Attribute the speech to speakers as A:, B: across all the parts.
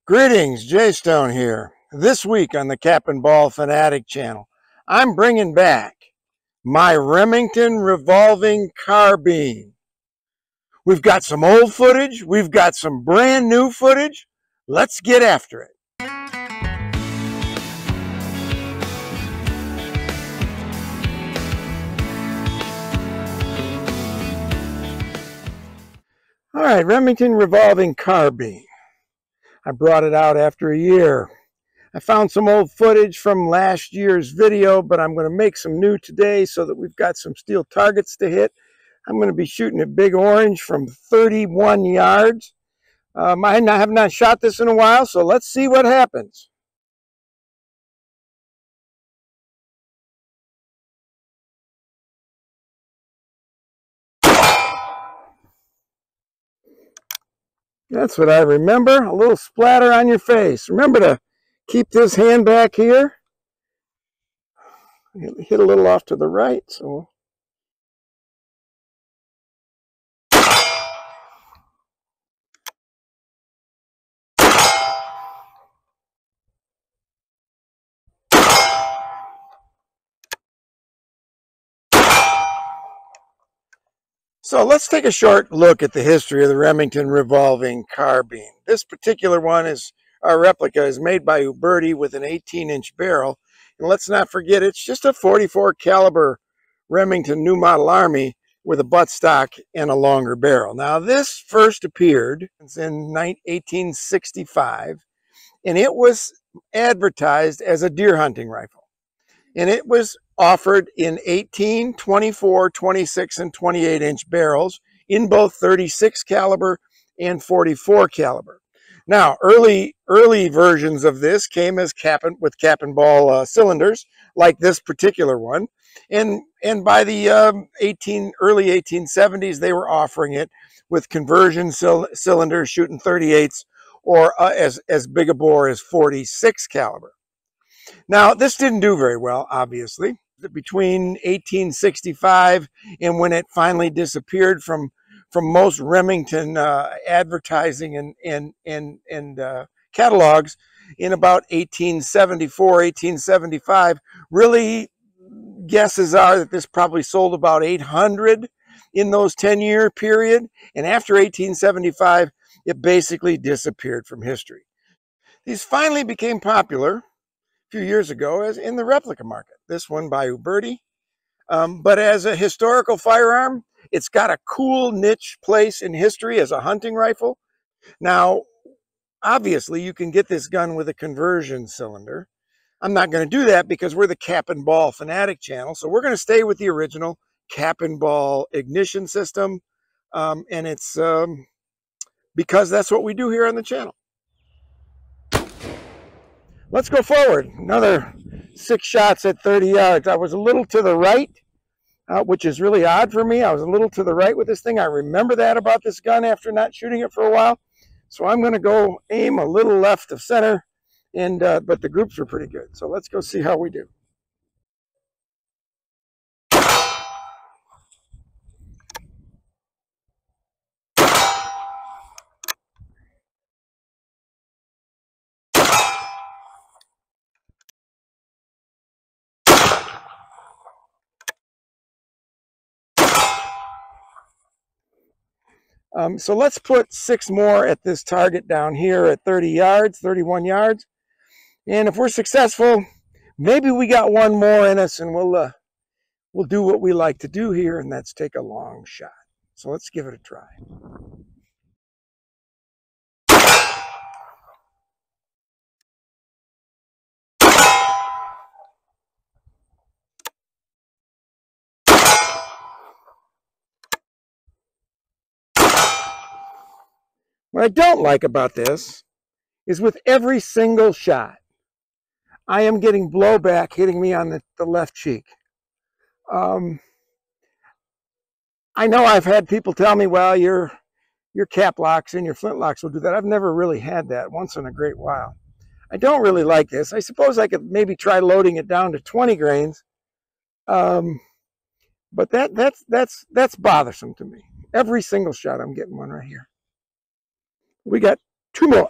A: Greetings, Jay Stone here. This week on the Cap and Ball Fanatic channel, I'm bringing back my Remington Revolving Carbine. We've got some old footage, we've got some brand new footage. Let's get after it. All right, Remington Revolving Carbine. I brought it out after a year. I found some old footage from last year's video, but I'm going to make some new today so that we've got some steel targets to hit. I'm going to be shooting at Big Orange from 31 yards. I have not shot this in a while, so let's see what happens. That's what I remember, a little splatter on your face. Remember to keep this hand back here. Hit a little off to the right, so. So let's take a short look at the history of the Remington Revolving Carbine. This particular one is our replica is made by Uberti with an 18-inch barrel. And let's not forget, it's just a 44 caliber Remington New Model Army with a buttstock and a longer barrel. Now this first appeared in 1865, and it was advertised as a deer hunting rifle. And it was offered in 18, 24, 26, and 28-inch barrels in both 36 caliber and 44 caliber. Now, early versions of this came as with cap and ball cylinders, like this particular one. And by the early 1870s, they were offering it with conversion cylinders shooting 38s or as big a bore as 46 caliber. Now, this didn't do very well, obviously. Between 1865 and when it finally disappeared from most Remington advertising and catalogs in about 1874, 1875, really guesses are that this probably sold about 800 in those 10-year period. And after 1875, it basically disappeared from history. These finally became popular few years ago as in the replica market. This one by Uberti. But as a historical firearm, it's got a cool niche place in history as a hunting rifle. Now, obviously, you can get this gun with a conversion cylinder. I'm not going to do that because we're the Cap and Ball Fanatic channel. So we're going to stay with the original cap and ball ignition system. And it's because that's what we do here on the channel. Let's go forward. Another 6 shots at 30 yards. I was a little to the right, which is really odd for me. I was a little to the right with this thing. I remember that about this gun after not shooting it for a while. So I'm going to go aim a little left of center, and but the groups were pretty good. So let's go see how we do. So let's put 6 more at this target down here at 30 yards, 31 yards. And if we're successful, maybe we got one more in us, and we'll do what we like to do here, and that's take a long shot. So let's give it a try. What I don't like about this is with every single shot, I am getting blowback hitting me on the left cheek. I know I've had people tell me, well, your cap locks and your flint locks will do that. I've never really had that, once in a great while. I don't really like this. I suppose I could maybe try loading it down to 20 grains. But that's bothersome to me. Every single shot, I'm getting one right here. We got 2 more.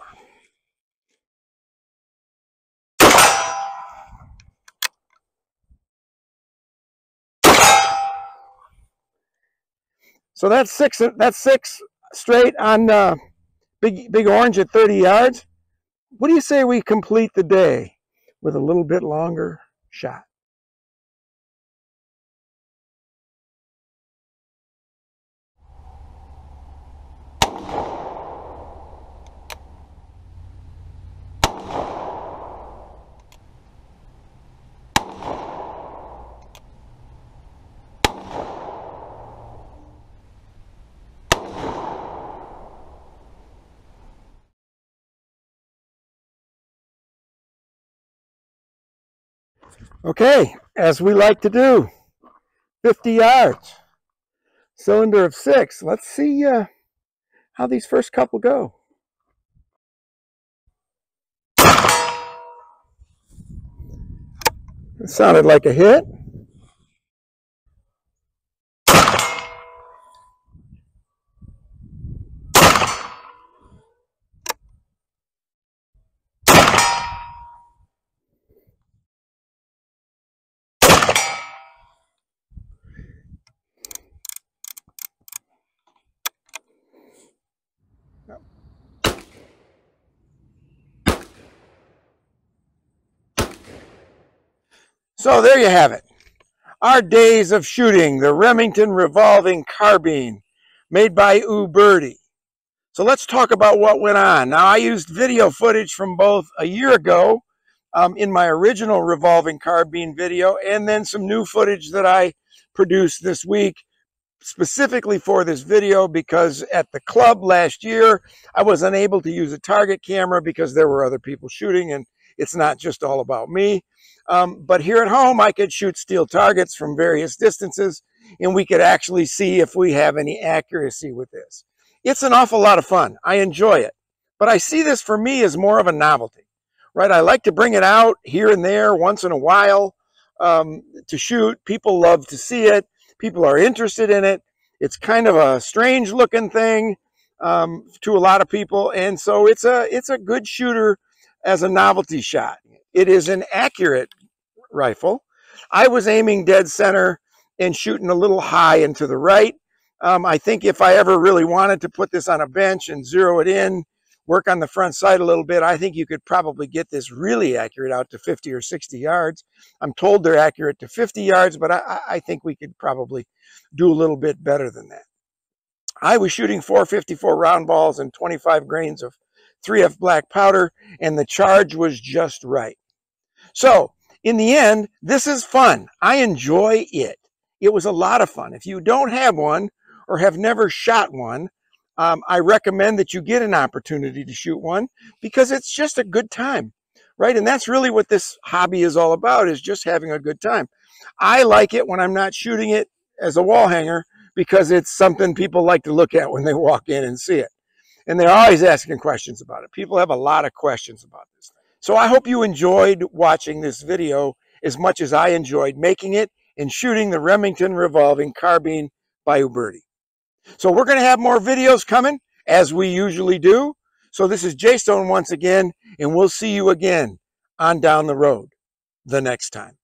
A: So that's six straight on Big Orange at 30 yards. What do you say we complete the day with a little bit longer shot? Okay, as we like to do, 50 yards, cylinder of 6. Let's see how these first couple go. It sounded like a hit. So there you have it. Our days of shooting the Remington Revolving Carbine made by Uberti. So let's talk about what went on. Now, I used video footage from both a year ago in my original Revolving Carbine video, and then some new footage that I produced this week specifically for this video, because at the club last year, I was unable to use a target camera because there were other people shooting, and it's not just all about me. But here at home, I could shoot steel targets from various distances, and we could actually see if we have any accuracy with this. It's an awful lot of fun. I enjoy it. But I see this for me as more of a novelty, right? I like to bring it out here and there once in a while to shoot. People love to see it. People are interested in it. It's kind of a strange looking thing to a lot of people. And so it's a good shooter as a novelty shot. It is an accurate rifle. I was aiming dead center and shooting a little high and to the right. I think if I ever really wanted to put this on a bench and zero it in, work on the front sight a little bit, I think you could probably get this really accurate out to 50 or 60 yards. I'm told they're accurate to 50 yards, but I think we could probably do a little bit better than that. I was shooting 454 round balls and 25 grains of 3F black powder, and the charge was just right. So in the end, this is fun. I enjoy it. It was a lot of fun. If you don't have one or have never shot one, I recommend that you get an opportunity to shoot one, because it's just a good time, right? And that's really what this hobby is all about, is just having a good time. I like it when I'm not shooting it as a wall hanger, because it's something people like to look at when they walk in and see it. And they're always asking questions about it. People have a lot of questions about this thing. So I hope you enjoyed watching this video as much as I enjoyed making it and shooting the Remington Revolving Carbine by Uberti. So we're going to have more videos coming, as we usually do. So this is Jay Stone once again, and we'll see you again on down the road the next time.